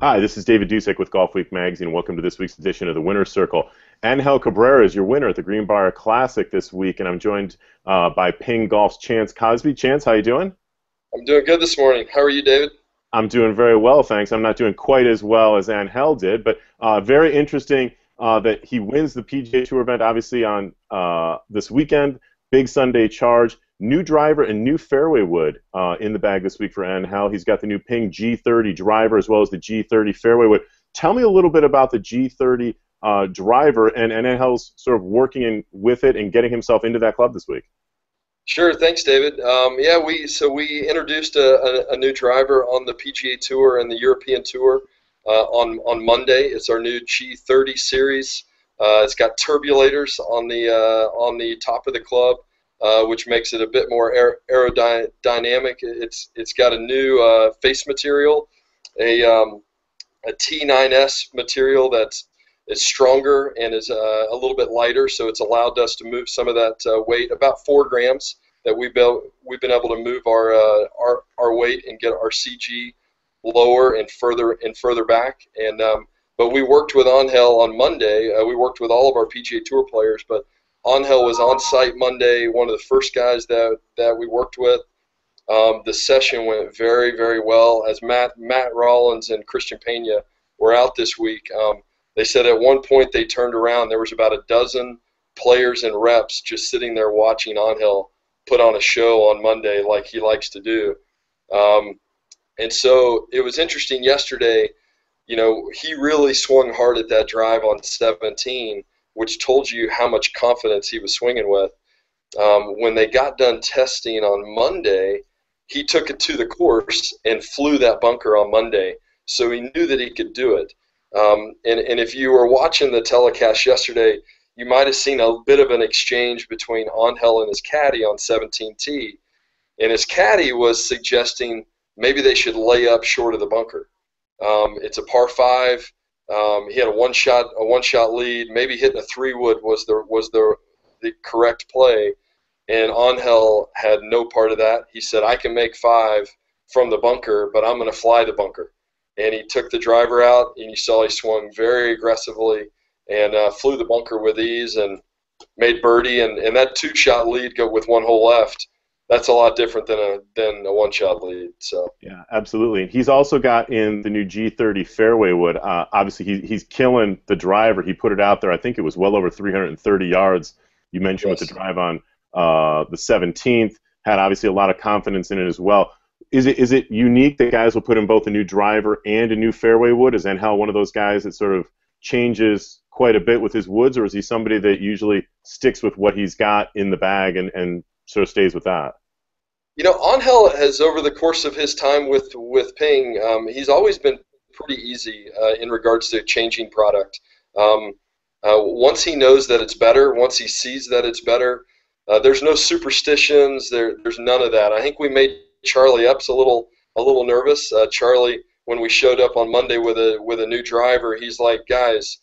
Hi, this is David Dusek with Golfweek magazine. Welcome to this week's edition of the Winner's Circle. Angel Cabrera is your winner at the Greenbrier Classic this week, and I'm joined by Ping Golf's Chance Cosby. Chance, how you doing? I'm doing good this morning. How are you, David? I'm doing very well, thanks. I'm not doing quite as well as Angel did, but very interesting that he wins the PGA Tour event, obviously, on this weekend. Big Sunday charge. New driver and new fairway wood in the bag this week for Angel. He's got the new Ping G30 driver as well as the G30 fairway wood. Tell me a little bit about the G30 driver and Angel's sort of working with it and getting himself into that club this week. Sure, thanks, David. Yeah, we introduced a new driver on the PGA Tour and the European Tour on Monday. It's our new G30 series. It's got turbulators on the top of the club, which makes it a bit more aerodynamic. It's got a new face material, a T9S material that is stronger and is a little bit lighter, so it's allowed us to move some of that weight, about 4 grams, that we've been able to move our weight and get our CG lower and further back. And but we worked with Angel on Monday. We worked with all of our PGA Tour players, but Angel was on site Monday, one of the first guys that we worked with. The session went very, very well. As Matt Rollins and Christian Pena were out this week, they said at one point they turned around, there was about a dozen players and reps just sitting there watching Angel put on a show on Monday like he likes to do. And so it was interesting yesterday. You know, he really swung hard at that drive on 17, which told you how much confidence he was swinging with. When they got done testing on Monday, he took it to the course and flew that bunker on Monday, so he knew that he could do it. And if you were watching the telecast yesterday, you might have seen a bit of an exchange between Angel and his caddy on 17T, and his caddy was suggesting maybe they should lay up short of the bunker. It's a par 5. He had a one shot lead. Maybe hitting a 3-wood was the correct play, and Angel had no part of that. He said, "I can make 5 from the bunker, but I'm going to fly the bunker." And he took the driver out, and you saw he swung very aggressively and flew the bunker with ease and made birdie. And that 2-shot lead go with 1 hole left. That's a lot different than a 1-shot lead. So yeah, absolutely. And he's also got in the new G30 fairway wood. Obviously, he's killing the driver. He put it out there. I think it was well over 330 yards. You mentioned yes. With the drive on the 17th. Had obviously a lot of confidence in it as well. Is it unique that guys will put in both a new driver and a new fairway wood? Is Angel one of those guys that sort of changes quite a bit with his woods, or is he somebody that usually sticks with what he's got in the bag and sort of stays with that? You know, Angel has, over the course of his time with Ping, he's always been pretty easy in regards to changing product. Once he knows that it's better, once he sees that it's better, there's no superstitions. There's none of that. I think we made Charlie Epps a little nervous. Charlie, when we showed up on Monday with a new driver, he's like, "Guys,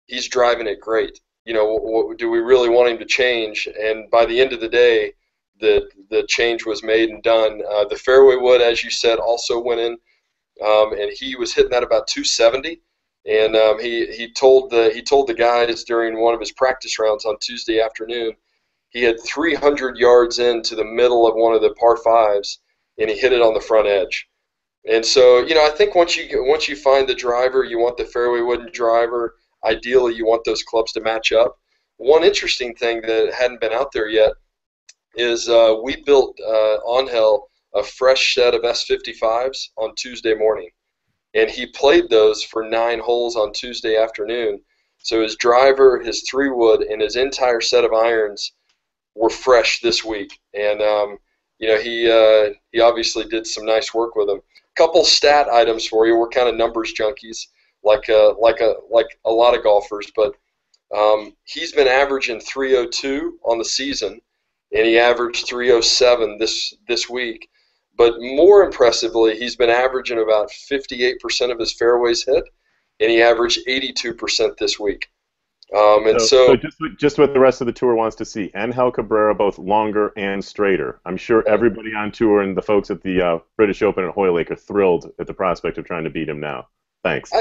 he's driving it great. You know, do we really want him to change?" And by the end of the day, the change was made and done. The fairway wood, as you said, also went in, and he was hitting that about 270. And he told the guys during one of his practice rounds on Tuesday afternoon, he had 300 yards into the middle of one of the par 5s, and he hit it on the front edge. And so, you know, I think once you find the driver, you want the fairway wooden driver. Ideally, you want those clubs to match up. One interesting thing that hadn't been out there yet is we built Angel a fresh set of S55s on Tuesday morning, and he played those for 9 holes on Tuesday afternoon. So his driver, his 3-wood, and his entire set of irons were fresh this week. And you know, he obviously did some nice work with them. Couple stat items for you. We're kind of numbers junkies, like a lot of golfers, but he's been averaging 302 on the season, and he averaged 307 this week. But more impressively, he's been averaging about 58% of his fairways hit, and he averaged 82% this week. So just what the rest of the tour wants to see. Angel Cabrera, both longer and straighter. I'm sure everybody on tour and the folks at the British Open at Hoylake are thrilled at the prospect of trying to beat him now. Thanks.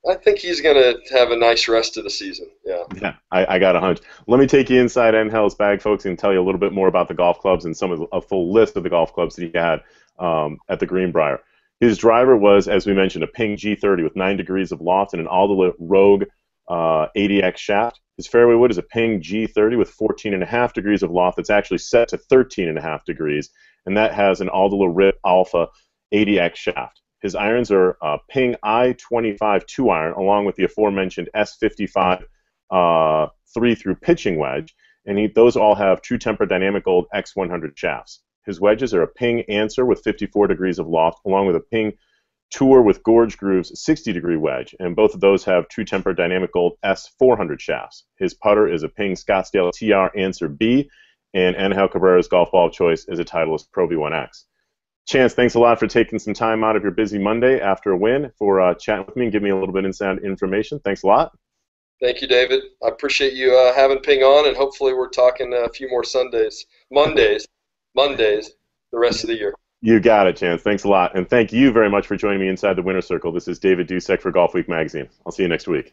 I think he's going to have a nice rest of the season. Yeah. Yeah, I got a hunch. Let me take you inside Angel's bag, folks, and tell you a little bit more about the golf clubs and a full list of the golf clubs that he had at the Greenbrier. His driver was, as we mentioned, a Ping G30 with 9 degrees of loft and an Alda Rogue 80X shaft. His fairway wood is a Ping G30 with 14.5 degrees of loft that's actually set to 13.5 degrees, and that has an Alda Rip Alpha 80X shaft. His irons are Ping I-25 2-iron, along with the aforementioned S55 3-through pitching wedge, and those all have True Temper Dynamic Gold X100 shafts. His wedges are a Ping Answer with 54 degrees of loft, along with a Ping Tour with Gorge Grooves 60-degree wedge, and both of those have True Temper Dynamic Gold S400 shafts. His putter is a Ping Scottsdale TR Answer B, and Angel Cabrera's golf ball of choice is a Titleist Pro V1X. Chance, thanks a lot for taking some time out of your busy Monday after a win for chatting with me and giving me a little bit of inside information. Thanks a lot. Thank you, David. I appreciate you having Ping on, and hopefully we're talking a few more Mondays, the rest of the year. You got it, Chance. Thanks a lot. And thank you very much for joining me inside the Winner's Circle. This is David Dusek for Golfweek magazine. I'll see you next week.